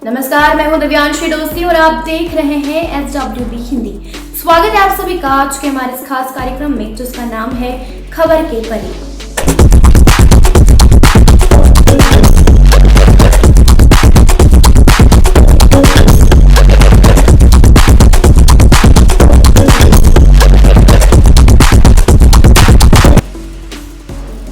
नमस्कार, मैं हूं दिव्यांशी दोस्ती और आप देख रहे हैं SWB हिंदी। स्वागत है आप सभी का आज के हमारे इस खास कार्यक्रम में, जिसका नाम है खबर के परी।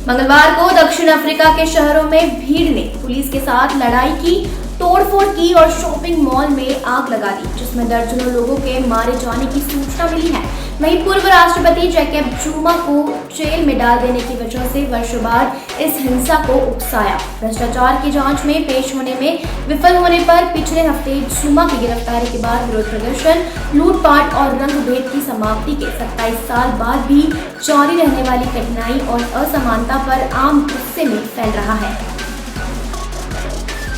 मंगलवार को दक्षिण अफ्रीका के शहरों में भीड़ ने पुलिस के साथ लड़ाई की, तोड़फोड़ की और शॉपिंग मॉल में आग लगा दी, जिसमें दर्जनों लोगों के मारे जाने की सूचना मिली है। वहीं पूर्व राष्ट्रपति जैकब जुमा को जेल में डाल देने की वजह से वर्षों बाद इस हिंसा को उकसाया। भ्रष्टाचार की जांच में पेश होने में विफल होने पर पिछले हफ्ते जुमा की गिरफ्तारी के बाद विरोध प्रदर्शन, लूटपाट और रंगभेद की समाप्ति के 27 साल बाद भी जारी रहने वाली कठिनाई और असमानता पर आम गुस्से में फैल रहा है।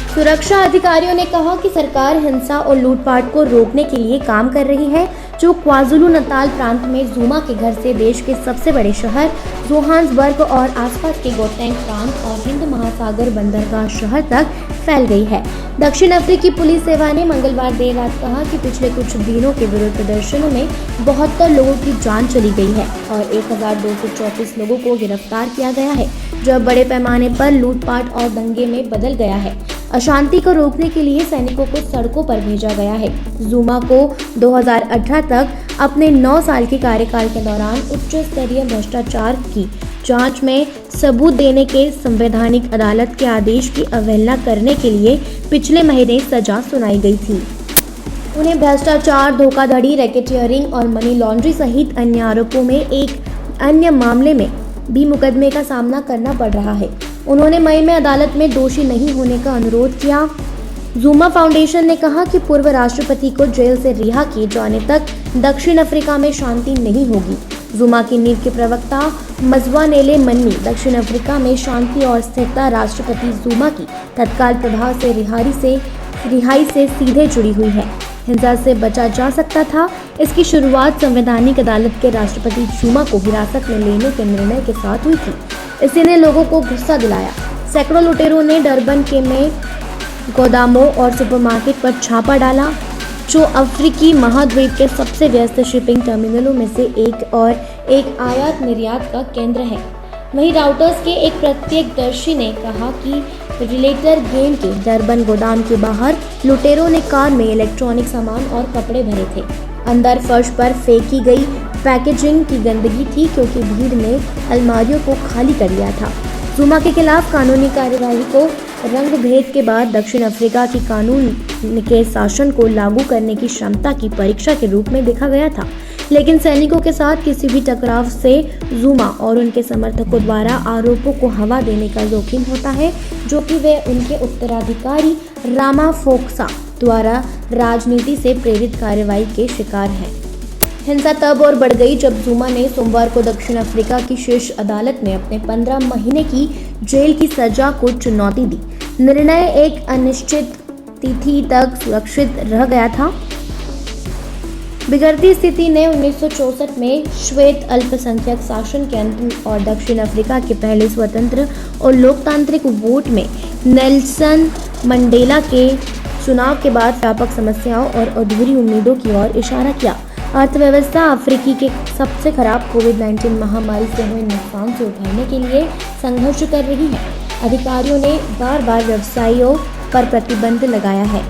सुरक्षा अधिकारियों ने कहा कि सरकार हिंसा और लूटपाट को रोकने के लिए काम कर रही है, जो क्वाज़ुलु नताल प्रांत में जुमा के घर से देश के सबसे बड़े शहर जोहान्सबर्ग और आसपास के गौटेंग प्रांत और हिंद महासागर बंदरगाह शहर तक फैल गई है। दक्षिण अफ्रीकी पुलिस सेवा ने मंगलवार देर रात कहा कि पिछले कुछ दिनों के विरोध प्रदर्शनों में 72 लोगों की जान चली गई है और 1234 लोगों को गिरफ्तार किया गया है, जो बड़े पैमाने पर लूटपाट और दंगे में बदल गया है। अशांति को रोकने के लिए सैनिकों को सड़कों पर भेजा गया है। जुमा को 2018 तक अपने 9 साल के कार्यकाल के दौरान उच्च स्तरीय भ्रष्टाचार की जांच में सबूत देने के संवैधानिक अदालत के आदेश की अवहेलना करने के लिए पिछले महीने सजा सुनाई गई थी। उन्हें भ्रष्टाचार, धोखाधड़ी, रैकेटियरिंग और मनी लॉन्ड्रिंग सहित अन्य आरोपों में एक अन्य मामले में भी मुकदमे का सामना करना पड़ रहा है। उन्होंने मई में अदालत में दोषी नहीं होने का अनुरोध किया। जुमा फाउंडेशन ने कहा कि पूर्व राष्ट्रपति को जेल से रिहा किए जाने तक दक्षिण अफ्रीका में शांति नहीं होगी। जुमा की नींव के प्रवक्ता मजवानेले मन्नी दक्षिण अफ्रीका में शांति और स्थिरता राष्ट्रपति जुमा की तत्काल प्रभाव से रिहाई से सीधे जुड़ी हुई है। हिंसा से बचा जा सकता था। इसकी शुरुआत संवैधानिक अदालत के राष्ट्रपति जुमा को हिरासत में लेने के निर्णय के साथ हुई थी। इसी ने लोगों को गुस्सा दिलाया। सैकड़ों लुटेरों ने डरबन के में गोदामों और सुपरमार्केट पर छापा डाला, जो अफ्रीकी महाद्वीप के सबसे व्यस्त शिपिंग टर्मिनलों में से एक और एक आयात निर्यात का केंद्र है। वहीं राउटर्स के एक प्रत्यक्षदर्शी ने कहा कि रिलेटर गेम के डरबन गोदाम के बाहर लुटेरों ने कार में इलेक्ट्रॉनिक सामान और कपड़े भरे थे। अंदर फर्श पर फेंकी गई पैकेजिंग की गंदगी थी, क्योंकि भीड़ ने अलमारियों को खाली कर लिया था। जुमा के खिलाफ कानूनी कार्यवाही को रंग भेद के बाद दक्षिण अफ्रीका की कानून के शासन को लागू करने की क्षमता की परीक्षा के रूप में देखा गया था, लेकिन सैनिकों के साथ किसी भी टकराव से जुमा और उनके समर्थकों द्वारा आरोपों को हवा देने का जोखिम होता है, जो कि वे उनके उत्तराधिकारी रामाफोसा द्वारा राजनीति से प्रेरित कार्रवाई के शिकार हैं। हिंसा तब और बढ़ गई जब जुमा ने सोमवार को दक्षिण अफ्रीका की शीर्ष अदालत में अपने 15 महीने की जेल की सजा को चुनौती दी। निर्णय एक अनिश्चित तिथि तक सुरक्षित रह गया था। बिगड़ती स्थिति ने 1964 में श्वेत अल्पसंख्यक शासन के अंत और दक्षिण अफ्रीका के पहले स्वतंत्र और लोकतांत्रिक वोट में नेल्सन मंडेला के चुनाव के बाद व्यापक समस्याओं और अधूरी उम्मीदों की ओर इशारा किया। अर्थव्यवस्था अफ्रीकी के सबसे खराब कोविड-19 महामारी से हुए नुकसान से उभरने के लिए संघर्ष कर रही है। अधिकारियों ने बार बार व्यवसायियों पर प्रतिबंध लगाया है।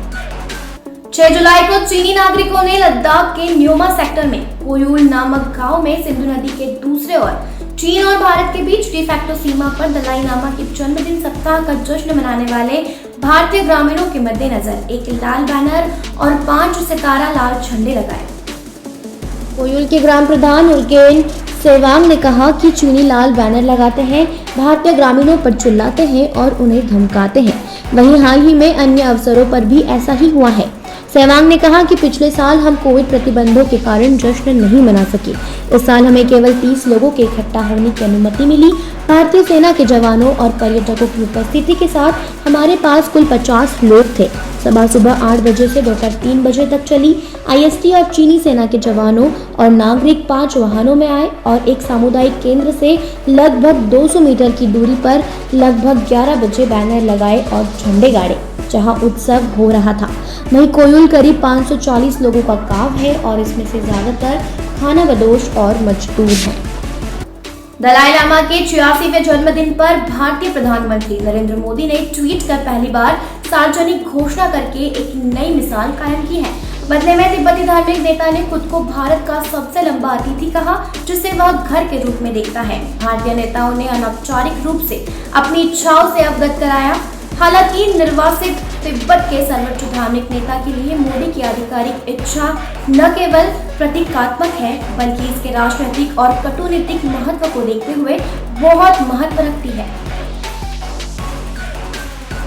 6 जुलाई को चीनी नागरिकों ने लद्दाख के न्योमा सेक्टर में कोयुल नामक गांव में सिंधु नदी के दूसरे ओर चीन और भारत के बीच डिफैक्टो सीमा पर दलाई लामा के जन्मदिन सप्ताह का जश्न मनाने वाले भारतीय ग्रामीणों के मद्देनजर एक लाल बैनर और 5 सितारा लाल झंडे लगाए। कोयुल के ग्राम प्रधान उल्केन सेवांग ने कहा कि चीनी लाल बैनर लगाते हैं, भारतीय ग्रामीणों पर चिल्लाते हैं और उन्हें धमकाते हैं। वहीं हाल ही में अन्य अवसरों पर भी ऐसा ही हुआ है। सेवांग ने कहा कि पिछले साल हम कोविड प्रतिबंधों के कारण जश्न नहीं मना सके। इस साल हमें केवल 30 लोगों के इकट्ठा होने की अनुमति मिली। भारतीय सेना के जवानों और पर्यटकों की उपस्थिति के साथ हमारे पास कुल 50 लोग थे। सभा सुबह 8 बजे से दोपहर 3 बजे तक चली। आईएसटी और चीनी सेना के जवानों और नागरिक 5 वाहनों में आए और एक सामुदायिक केंद्र से लगभग 200 मीटर की दूरी पर लगभग 11 बजे बैनर लगाए और झंडे गाड़े। जहां उत्सव हो रहा था। वहीं कोयुल करीब 540 लोगों का गांव है और इसमें से ज्यादातर खानाबदोश और मजदूर हैं। दलाई लामा के 86वें जन्मदिन पर भारतीय प्रधानमंत्री नरेंद्र मोदी ने ट्वीट कर पहली बार सार्वजनिक घोषणा करके एक नई मिसाल कायम की है। बदले में तिब्बती धार्मिक नेता ने खुद को भारत का सबसे लंबा अतिथि कहा, जिसे वह घर के रूप में देखता है। भारतीय नेताओं ने अनौपचारिक रूप से अपनी इच्छाओं से अवगत कराया। हालांकि निर्वासित तिब्बत के सर्वोच्च धार्मिक नेता के लिए मोदी की आधिकारिक इच्छा न केवल प्रतीकात्मक है, बल्कि इसके राजनीतिक और कूटनीतिक महत्व को देखते हुए बहुत महत्व रखती है।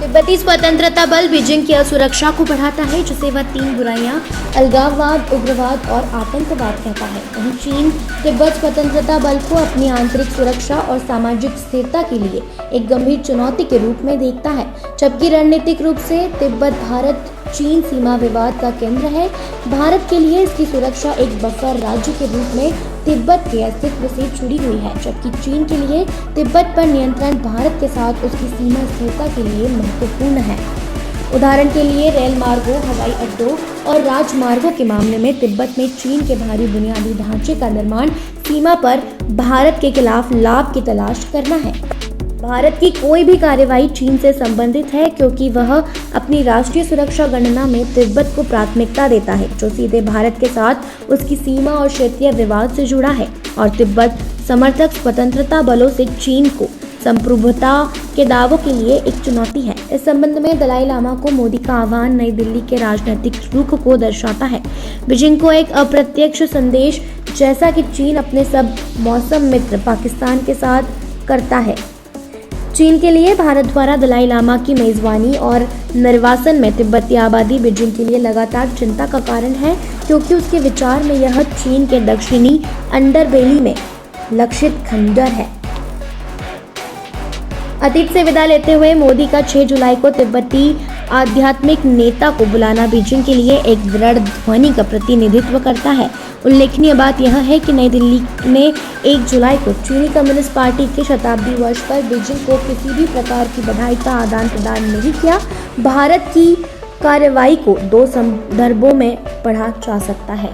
तिब्बती स्वतंत्रता बल बीजिंग की असुरक्षा को बढ़ाता है, जिसे वह 3 बुराइयां अलगाववाद, उग्रवाद और आतंकवाद कहता है। वहीं चीन तिब्बत स्वतंत्रता बल को अपनी आंतरिक सुरक्षा और सामाजिक स्थिरता के लिए एक गंभीर चुनौती के रूप में देखता है, जबकि रणनीतिक रूप से तिब्बत भारत चीन सीमा विवाद का केंद्र है। भारत के लिए इसकी सुरक्षा एक बफर राज्य के रूप में तिब्बत के अस्तित्व से जुड़ी हुई है, जबकि चीन के लिए तिब्बत पर नियंत्रण भारत के साथ उसकी सीमा स्थिरता के लिए महत्वपूर्ण है। उदाहरण के लिए रेल मार्गों, हवाई अड्डों और राजमार्गों के मामले में तिब्बत में चीन के भारी बुनियादी ढांचे का निर्माण सीमा पर भारत के खिलाफ लाभ की तलाश करना है। भारत की कोई भी कार्रवाई चीन से संबंधित है, क्योंकि वह अपनी राष्ट्रीय सुरक्षा गणना में तिब्बत को प्राथमिकता देता है, जो सीधे भारत के साथ उसकी सीमा और क्षेत्रीय विवाद से जुड़ा है। और तिब्बत समर्थक स्वतंत्रता बलों से चीन को संप्रभुता के दावों के लिए एक चुनौती है। इस संबंध में दलाई लामा को मोदी का आह्वान नई दिल्ली के राजनीतिक रुख को दर्शाता है। बीजिंग को एक अप्रत्यक्ष संदेश, जैसा कि चीन अपने सब मौसम मित्र पाकिस्तान के साथ करता है। चीन के लिए भारत द्वारा दलाई लामा की मेजबानी और निर्वासन में तिब्बती आबादी बीजिंग के लिए लगातार चिंता का कारण है, क्योंकि उसके विचार में यह चीन के दक्षिणी अंडरबेली में लक्षित खंडर है। अतीत से विदा लेते हुए मोदी का 6 जुलाई को तिब्बती आध्यात्मिक नेता को बुलाना बीजिंग के लिए एक दृढ़ ध्वनि का प्रतिनिधित्व करता है। उल्लेखनीय बात यह है कि नई दिल्ली ने 1 जुलाई को चीनी कम्युनिस्ट पार्टी के शताब्दी वर्ष पर बीजिंग को किसी भी प्रकार की बधाई का आदान प्रदान नहीं किया। भारत की कार्रवाई को 2 संदर्भों में पढ़ा जा सकता है।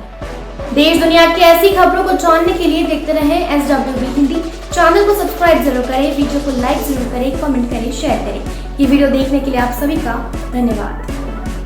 देश दुनिया की ऐसी खबरों को जानने के लिए देखते रहें SWB हिंदी। चैनल को सब्सक्राइब जरूर करें, वीडियो को लाइक जरूर करें, कमेंट करें, शेयर करें। ये वीडियो देखने के लिए आप सभी का धन्यवाद।